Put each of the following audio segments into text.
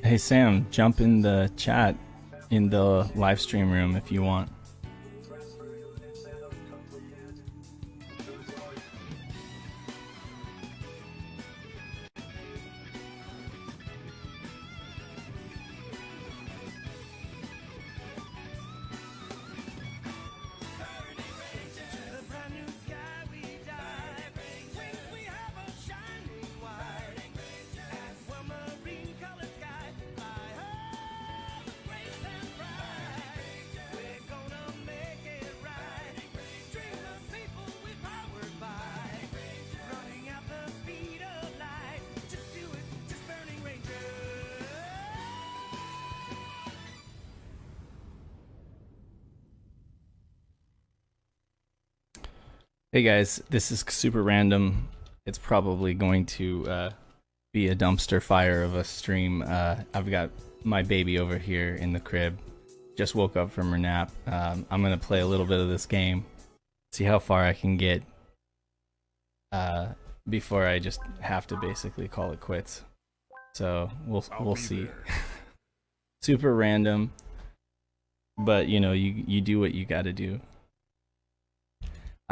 Hey Sam, jump in the chat in the live stream room if you want. Hey guys, this is super random. It's probably going to be a dumpster fire of a stream. I've got my baby over here in the crib. Just woke up from her nap. I'm going to play a little bit of this game. See how far I can get before I just have to basically call it quits. So we'll see. Super random. But you know, you do what you got to do.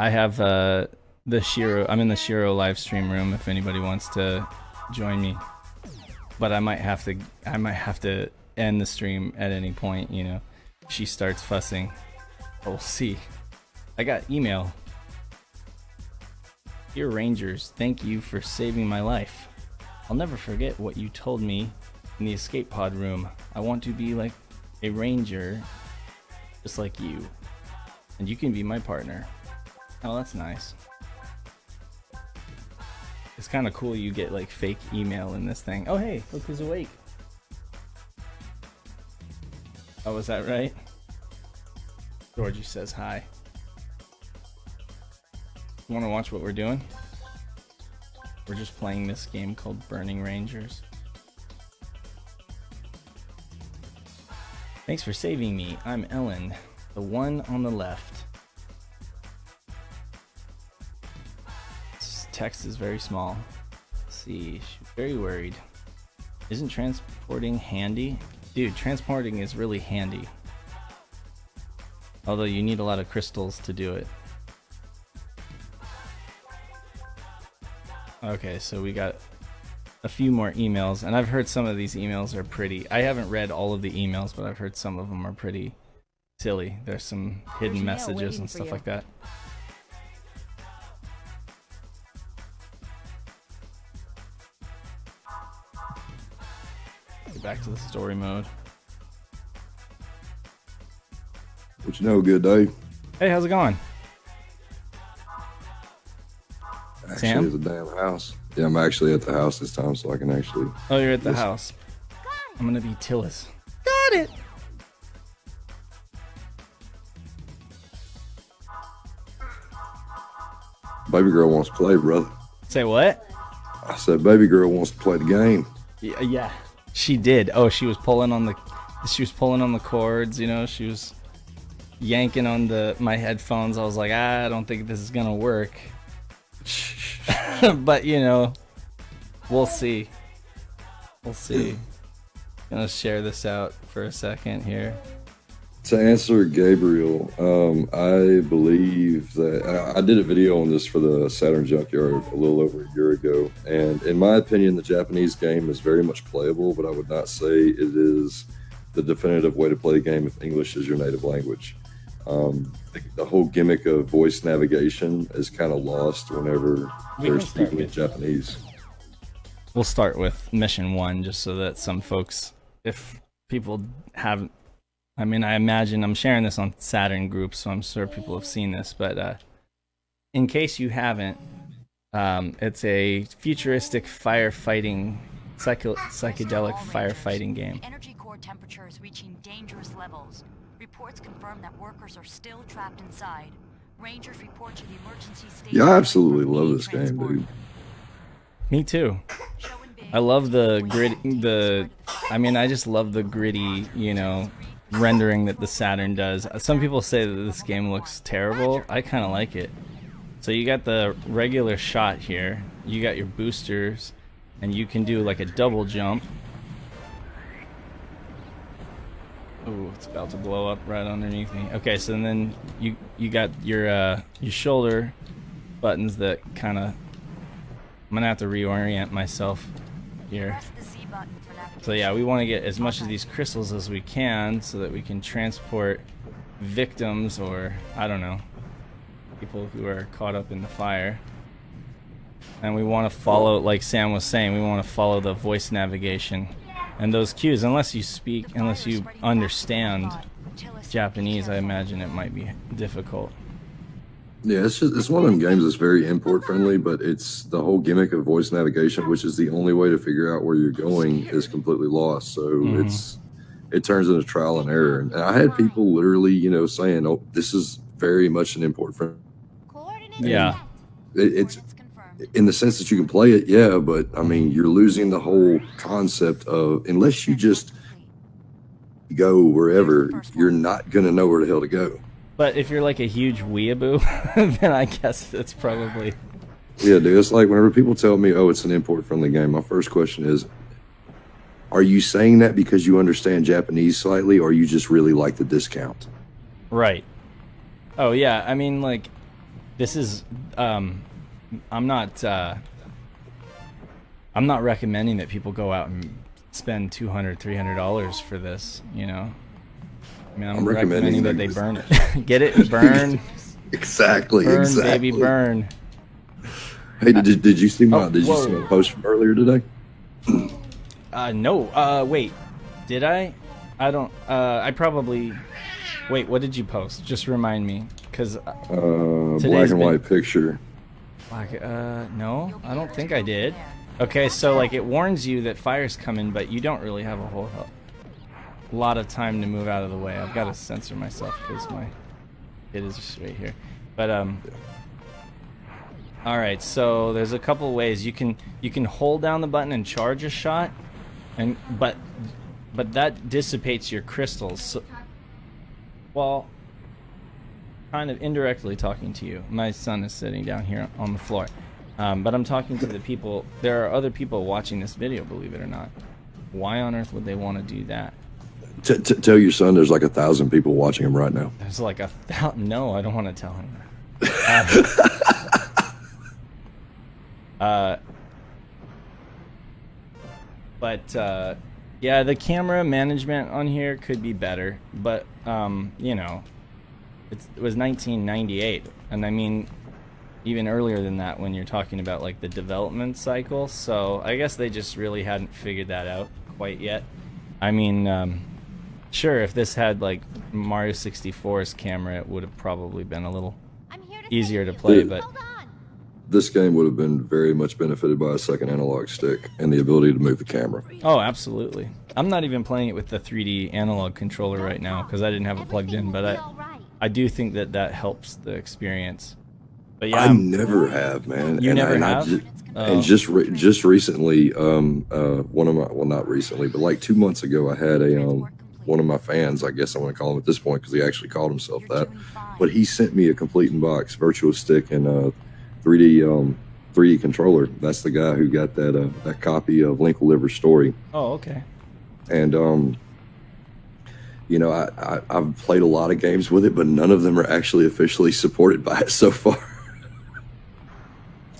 I have the Shiro. I'm in the Shiro live stream room if anybody wants to join me. But I might have to end the stream at any point, you know. She starts fussing. We'll see. I got email. Dear Rangers, thank you for saving my life. I'll never forget what you told me in the escape pod room. I want to be like a ranger, just like you. And you can be my partner. Oh, that's nice. It's kind of cool you get like fake email in this thing. Oh hey, look who's awake. Oh, was that right? Georgie says hi. You want to watch what we're doing? We're just playing this game called Burning Rangers. Thanks for saving me. I'm Ellen, the one on the left. Text is very small. Let's see, she's very worried. Isn't transporting handy? Dude, transporting is really handy. Although you need a lot of crystals to do it. Okay, so we got a few more emails, and I've heard some of these emails are pretty. I haven't read all of the emails, but I've heard some of them are pretty silly. There's some hidden messages and stuff like that. Back to the story mode. What you know, good day. Hey, how's it going? Actually, Sam? it's a damn house. Yeah, I'm actually at the house this time, so I can actually. Oh, you're at the house. I'm gonna be Tillis. Got it. Baby girl wants to play, brother. Say what? I said, baby girl wants to play the game. Yeah. She did. Oh, she was pulling on the cords, you know, she was yanking on my headphones. I was like, I don't think this is gonna work. But you know, we'll see. We'll see. Gonna share this out for a second here. To answer Gabriel, I believe that I did a video on this for the Saturn Junkyard a little over a year ago, and in my opinion, the Japanese game is very much playable, but I would not say it is the definitive way to play the game if English is your native language. The whole gimmick of voice navigation is kind of lost whenever they're speaking in Japanese. We'll start with mission 1 just so that some folks if people haven't, I mean, I imagine I'm sharing this on Saturn groups, so I'm sure people have seen this, but in case you haven't, it's a futuristic firefighting, psychedelic firefighting game. Energy core temperature is reaching dangerous levels. Reports confirm that workers are still trapped inside. Rangers report to the emergency station. Yeah, I absolutely love this game, dude. Me too. I love the gritty, I just love the gritty, you know, rendering that the Saturn does. Some people say that this game looks terrible. I kind of like it. So you got the regular shot here. You got your boosters, and you can do like a double jump. Ooh, it's about to blow up right underneath me. Okay, so then you got your shoulder buttons that kind of. I'm gonna have to reorient myself here. So yeah, we want to get as much of these crystals as we can so that we can transport victims, or I don't know, people who are caught up in the fire. And we want to follow, like Sam was saying, we want to follow the voice navigation and those cues. Unless you understand Japanese, I imagine it might be difficult. Yeah, it's one of them games that's very import friendly, but it's the whole gimmick of voice navigation, which is the only way to figure out where you're going, is completely lost. So it turns into trial and error. And I had people literally, you know, saying, "Oh, this is very much an import friendly." Yeah, it's in the sense that you can play it, yeah, but I mean, you're losing the whole concept of, unless you just go wherever, you're not gonna know where the hell to go. but if you're like a huge weeaboo, then I guess it's probably. Yeah, dude, it's like whenever people tell me, "Oh, it's an import-friendly game," my first question is, are you saying that because you understand Japanese slightly, or you just really like the discount? Right. Oh yeah, I mean, like, this is I'm not recommending that people go out and spend $200-$300 for this, you know. I mean, I'm recommending that they burn it. Get it, burn. Exactly. Burn, baby, burn. Hey, did you see my post from earlier today? No. Wait. Did I? I don't. I probably. Wait. What did you post? Just remind me, because black and white picture. Black. No, I don't think I did. Okay, so like it warns you that fire's coming, but you don't really have a whole lot of time to move out of the way. I've got to censor myself because my kid is just right here. But all right, so there's a couple ways you can hold down the button and charge a shot, and but that dissipates your crystals. So, well, kind of indirectly talking to you. My son is sitting down here on the floor, but I'm talking to the people. There are other people watching this video, believe it or not. Why on earth would they want to do that? Tell your son there's like 1,000 people watching him right now. There's like 1,000. No, I don't want to tell him that. But yeah, the camera management on here could be better, but you know, it was 1998, and I mean even earlier than that when you're talking about like the development cycle, so I guess they just really hadn't figured that out quite yet. I mean, sure, if this had like Mario 64's camera, it would have probably been a little easier to play, but this game would have been very much benefited by a second analog stick and the ability to move the camera. Oh, absolutely. I'm not even playing it with the 3D analog controller right now because I didn't have it plugged in, but I do think that helps the experience. But yeah, I never have, man. You never have? And just recently, one of my, well, not recently, but like 2 months ago, I had a one of my fans, I guess I want to call him at this point because he actually called himself that, but he sent me a complete in box Virtual Stick and 3D controller. That's the guy who got that copy of Link Will Live Story. Oh, okay. And you know, I've played a lot of games with it, but none of them are actually officially supported by it so far.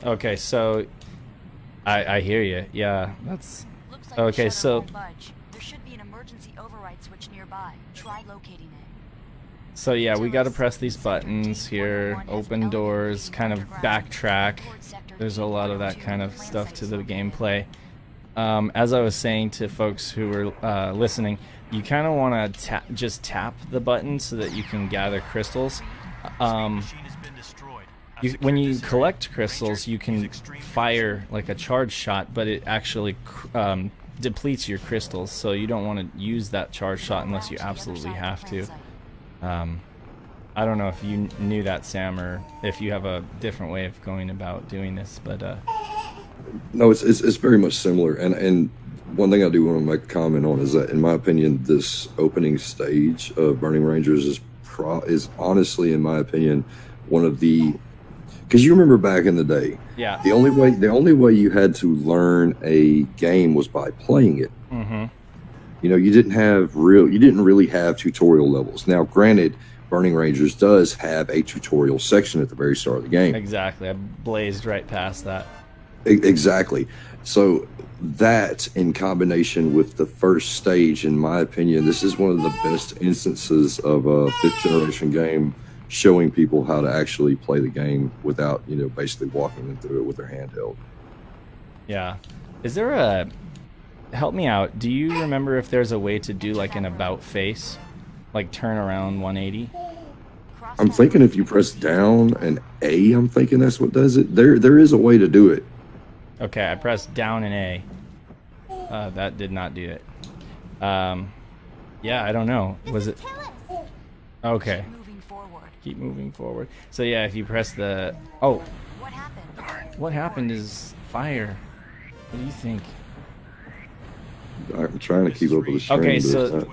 Okay, so I hear you. Yeah, that's okay. So there should be an emergency override switch nearby. Try locating it. So yeah, we got to press these buttons here, open doors, kind of backtrack. There's a lot of that kind of stuff to the gameplay. as I was saying to folks who were listening, you kind of want to just tap the button so that you can gather crystals. When you collect crystals, you can fire like a charge shot, but it actually depletes your crystals, so you don't want to use that charge shot unless you absolutely have to. I don't know if you knew that, Sam, or if you have a different way of going about doing this, but No, it's very much similar. And one thing I do want to make a comment on is that, in my opinion, this opening stage of Burning Rangers is honestly, in my opinion, one of the, because you remember back in the day, yeah, the only way you had to learn a game was by playing it. Mm-hmm. You know, you didn't really have tutorial levels. Now, granted, Burning Rangers does have a tutorial section at the very start of the game. Exactly. I blazed right past that. Exactly. So that, in combination with the first stage, in my opinion, this is one of the best instances of a fifth generation game showing people how to actually play the game without, you know, basically walking them through it with their handheld. Yeah. Is there a... Help me out. Do you remember if there's a way to do like an about face? Like turn around 180? I'm thinking if you press down and A, I'm thinking that's what does it. There is a way to do it. Okay, I pressed down and A. That did not do it. Yeah, I don't know. Was it... Okay. Keep moving forward. So yeah, if you press the... Oh! What happened? Darn. What happened is fire. What do you think? I'm trying to keep up with the stream. Okay, so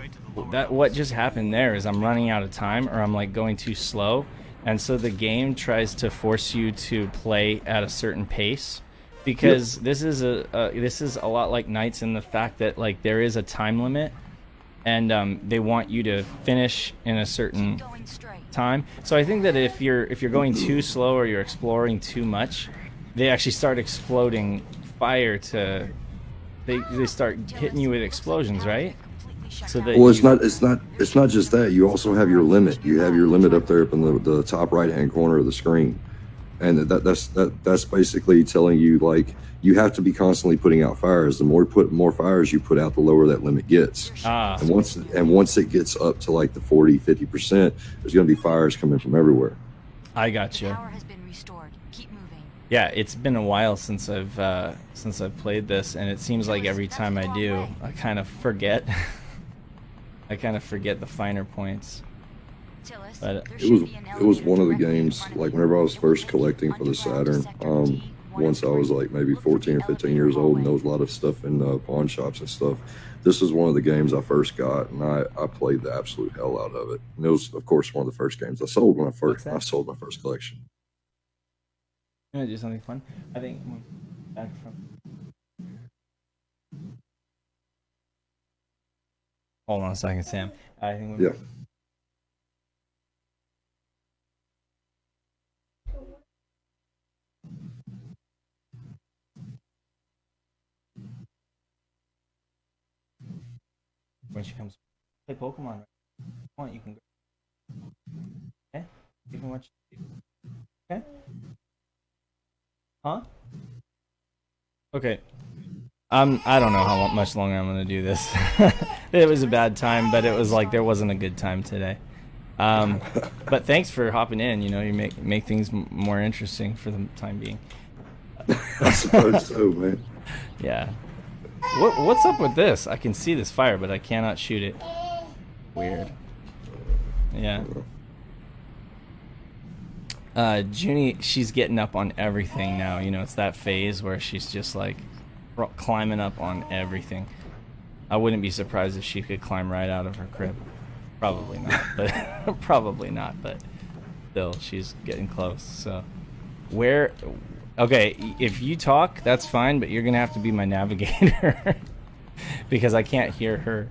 that what just happened there is I'm running out of time, or I'm like going too slow, and so the game tries to force you to play at a certain pace, because this is a lot like Knights in the fact that like there is a time limit, and they want you to finish in a certain time. So I think that if you're going too slow or you're exploring too much, they actually start exploding fire to... They start hitting you with explosions, right? So that well, it's not just that. You also have your limit. You have your limit up there up in the top right hand corner of the screen, and that's basically telling you like you have to be constantly putting out fires. The more fires you put out, the lower that limit gets. And once it gets up to like the 40-50%, there's going to be fires coming from everywhere. I got you. Yeah, it's been a while since I've played this, and it seems like every time I do, I kind of forget. I kind of forget the finer points. But it was one of the games, like whenever I was first collecting for the Saturn, once I was like maybe 14 or 15 years old, and there was a lot of stuff in pawn shops and stuff. This was one of the games I first got, and I played the absolute hell out of it. And it was, of course, one of the first games I sold when I sold my first collection. You want to do something fun? I think back from... Hold on a second, Sam. I think yeah. When she comes, play Pokemon. If you want, you can go. Okay? You can watch. Okay? Huh? Okay. I don't know how much longer I'm gonna do this. It was a bad time, but it was like there wasn't a good time today. But thanks for hopping in. You know, you make things more interesting for the time being. I suppose so, man. Yeah. What's up with this? I can see this fire, but I cannot shoot it. Weird. Yeah. Junie, she's getting up on everything now. You know, it's that phase where she's just like climbing up on everything. I wouldn't be surprised if she could climb right out of her crib. Probably not, but probably not. But still, she's getting close. So, where? Okay, if you talk, that's fine, but you're gonna have to be my navigator because I can't hear her.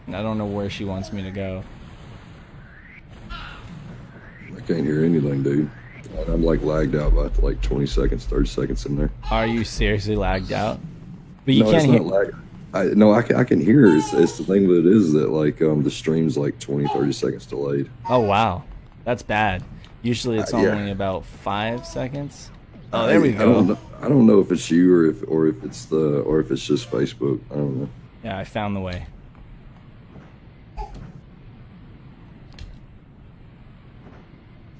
And I don't know where she wants me to go. I can't hear anything, dude. I'm like lagged out by like 20 seconds, 30 seconds in there. Are you seriously lagged out? But you no, can't it's hear. Not lag. I can hear. It's the thing that it is that like the stream's like 20, 30 seconds delayed. Oh wow, that's bad. Usually it's only about 5 seconds. Oh, there we go. I don't know if it's you or if it's just Facebook. I don't know. Yeah, I found the way.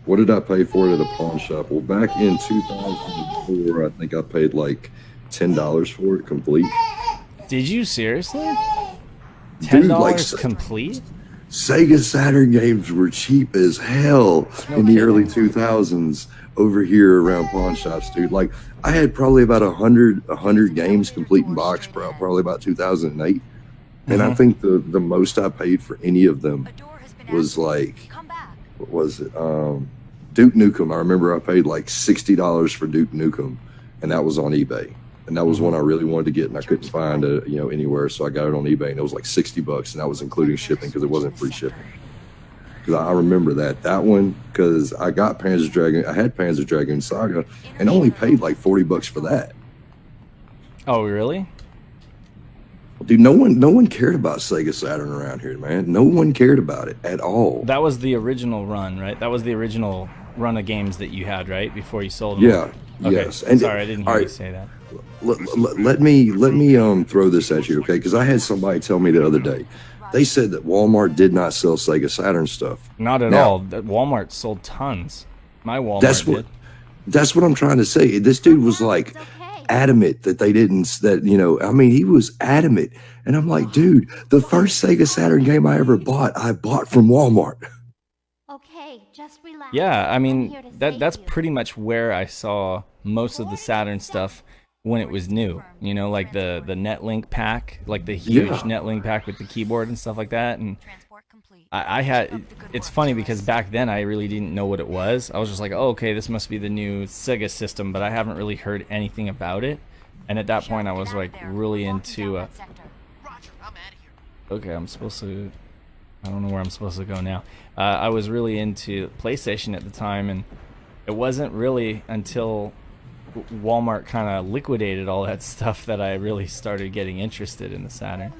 What did I pay for it at a pawn shop? Well, back in 2004, I think I paid like $10 for it complete. Did you seriously? Dude, like $10 complete? Sega Saturn games were cheap as hell in the early 2000s over here around pawn shops, dude. Like I had probably about 100 games complete in box, bro. Probably about 2008, and I think the most I paid for any of them was like, what was it? Duke Nukem. I remember I paid like $60 for Duke Nukem, and that was on eBay. And that was one I really wanted to get, and I couldn't find it, anywhere. So I got it on eBay, and it was like $60, and that was including shipping because it wasn't free shipping. Because I remember that one, because I got Panzer Dragoon, I had Panzer Dragoon Saga, and only paid like $40 for that. Oh, really? Dude, no one cared about Sega Saturn around here, man. No one cared about it at all. That was the original run, right? That was the original run of games that you had, right? Before you sold them. Yeah. Okay. Yes. And sorry, I didn't hear you say that. Let me throw this at you, okay? Because I had somebody tell me the other day, they said that Walmart did not sell Sega Saturn stuff. Not at all. Walmart sold tons. My Walmart did. That's what I'm trying to say. This dude was like adamant that they didn't. He was adamant, and I'm like, dude, the first Sega Saturn game I ever bought, I bought from Walmart. Okay, just relax. Yeah, I I'm mean here to that's save you. pretty much where I saw most of the Saturn stuff when it was new. Like the NetLink pack, like the huge NetLink pack with the keyboard and stuff like that. And I had. It's funny because back then I really didn't know what it was. I was just like, oh, okay, this must be the new Sega system, but I haven't really heard anything about it. And at that point, I was like really into. Okay, I'm supposed to. I don't know where I'm supposed to go now. I was really into PlayStation at the time, and it wasn't really until Walmart kind of liquidated all that stuff that I really started getting interested in the Saturn.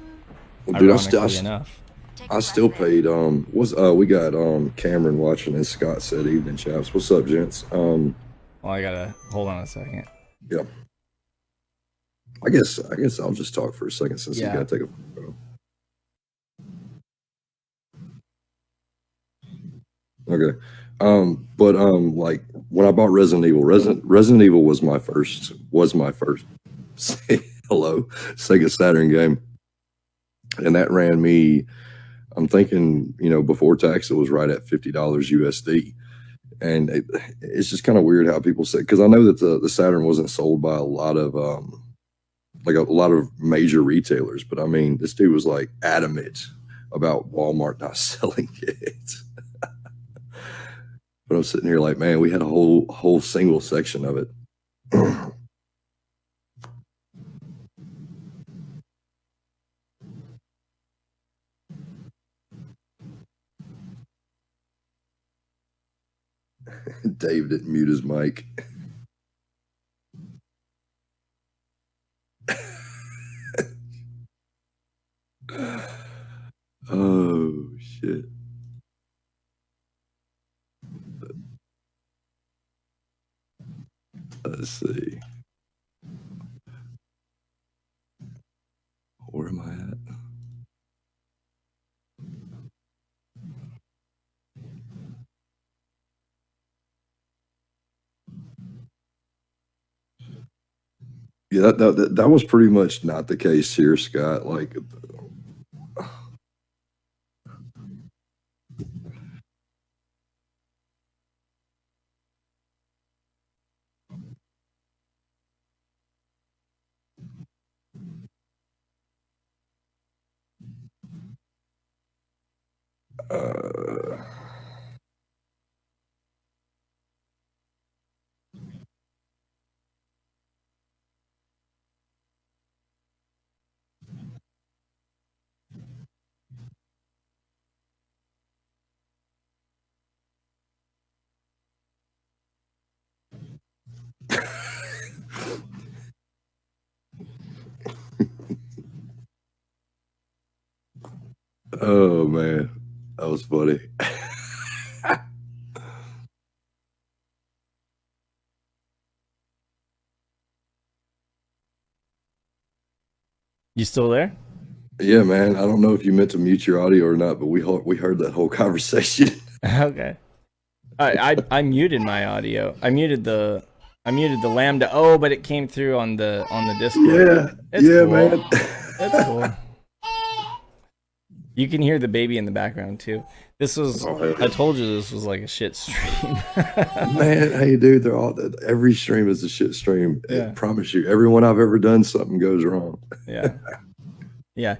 Well, dude, ironically enough. I still paid. We got Cameron watching, and Scott said, "Evening, chaps. What's up, gents?" Well, I gotta hold on a second. Yeah. I guess I'll just talk for a second since you gotta take a photo. Okay. Like when I bought Resident Evil, Resident Evil was my first say hello Sega Saturn game, and that ran me. I'm thinking, before tax, it was right at $50 USD, and it's just kind of weird how people say, because I know that the Saturn wasn't sold by a lot of major retailers, but I mean, this dude was like adamant about Walmart not selling it. But I'm sitting here like, man, we had a whole single section of it. Dave didn't mute his mic. Oh, shit. Let's see. Where am I at? Yeah, that was pretty much not the case here, Scott. Like, oh man, that was funny. You still there? Yeah, man. I don't know if you meant to mute your audio or not, but we heard that whole conversation. Okay. I muted my audio. I muted the Lambda. Oh, but it came through on the Discord. Yeah, It's yeah, cool. man. That's cool. You can hear the baby in the background too. This was I told you this was like a shit stream. Man, hey, dude, every stream is a shit stream. Yeah. I promise you, everyone I've ever done, something goes wrong. Yeah. Yeah.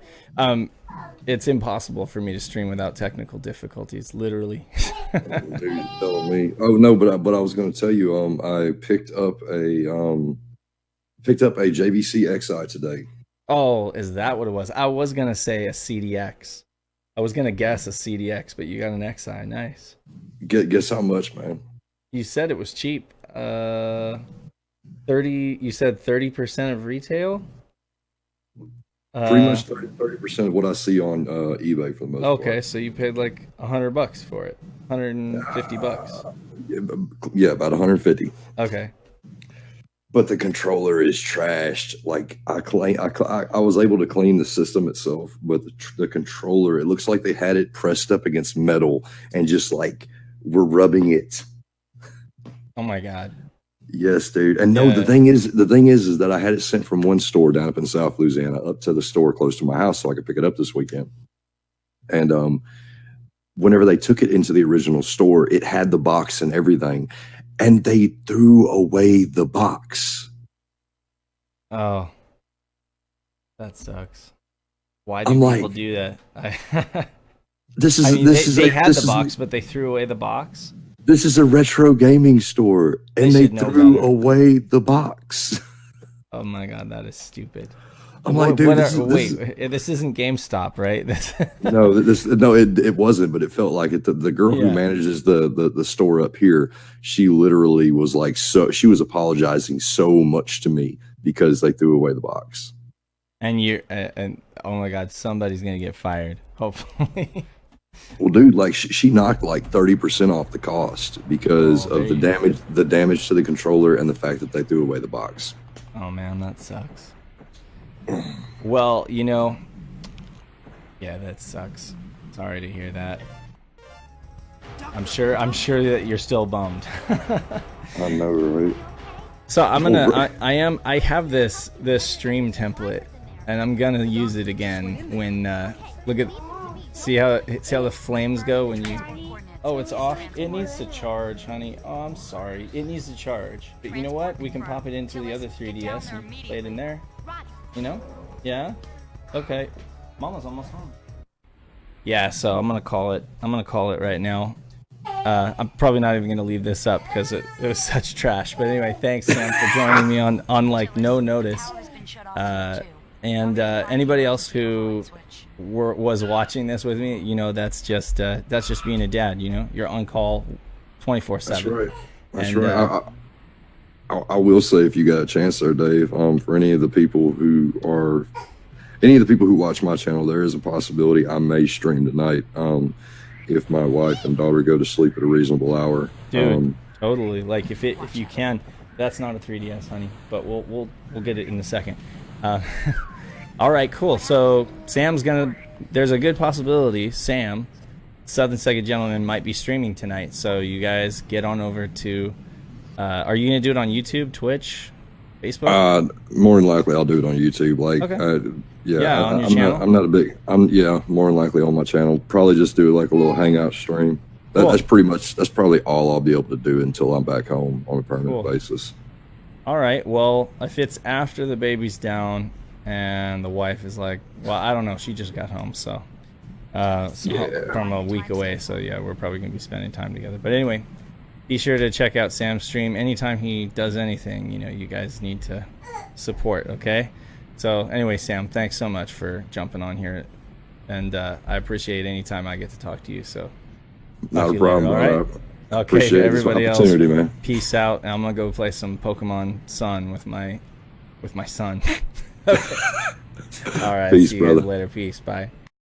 It's impossible for me to stream without technical difficulties, literally. Dude, you're telling me. Oh no, but I was going to tell you, I picked up a JVC XI today. Oh, is that what it was? I was gonna say a CDX. I was gonna guess a CDX, but you got an XI. Nice. Guess how much, man? You said it was cheap. 30. You said 30% of retail. Pretty much 30% of what I see on eBay for the most part. Okay, so you paid like $100 for it. $150. Yeah, about 150. Okay. But the controller is trashed. Like I was able to clean the system itself, but the controller, it looks like they had it pressed up against metal and just like were rubbing it. Oh my god. Yes, dude. And no, the thing is that I had it sent from one store down up in South Louisiana up to the store close to my house so I could pick it up this weekend. And whenever they took it into the original store, it had the box and everything, and they threw away the box. Oh, that sucks. Why do people do that? They had the box, but they threw away the box. This is a retro gaming store, and they threw away the box. Oh my god, that is stupid. I'm like, dude, this isn't GameStop, right? No, it wasn't, but it felt like it. The girl who manages the store up here, she literally was like, she was apologizing so much to me because they threw away the box. And oh my god, somebody's gonna get fired, hopefully. Well, dude, like she knocked like 30% off the cost because of the damage to the controller and the fact that they threw away the box. Oh man, that sucks. Well, yeah, that sucks. Sorry to hear that. I'm sure that you're still bummed. I know, right? So I have this stream template, and I'm gonna use it again when see how the flames go when you. Oh, it's off. It needs to charge, honey. Oh, I'm sorry. It needs to charge. But you know what? We can pop it into the other 3DS and play it in there. You know? Yeah? Okay. Mama's almost home. Yeah, so I'm gonna call it right now. I'm probably not even gonna leave this up because it was such trash. But anyway, thanks Sam for joining me on like no notice. And anybody else who was watching this with me, that's just being a dad. You're on call 24/7. That's right. That's right. I will say, if you got a chance there, Dave, for any of the people who watch my channel, there is a possibility I may stream tonight. If my wife and daughter go to sleep at a reasonable hour. Dude, totally. Like if you can, that's not a 3DS, honey, but we'll get it in a second. All right, cool. So there's a good possibility Sam, Southern Sega Gentleman, might be streaming tonight. So you guys get on over to. Are you gonna do it on YouTube, Twitch, Facebook? More than likely, I'll do it on YouTube. Like, okay. on your channel. More than likely on my channel. Probably just do like a little hangout stream. Cool. That's probably all I'll be able to do until I'm back home on a permanent basis. All right. Well, if it's after the baby's down and the wife is like, well, I don't know, she just got home, so from a week away. So yeah, we're probably gonna be spending time together. But anyway. Be sure to check out Sam's stream. Anytime he does anything, you guys need to support, okay? So anyway, Sam, thanks so much for jumping on here. And I appreciate any time I get to talk to you. So not a problem. Later, all right? Okay, appreciate everybody this opportunity, man. Peace out. And I'm going to go play some Pokemon Sun with my son. Okay. All right, peace, see you guys later. Peace. Bye.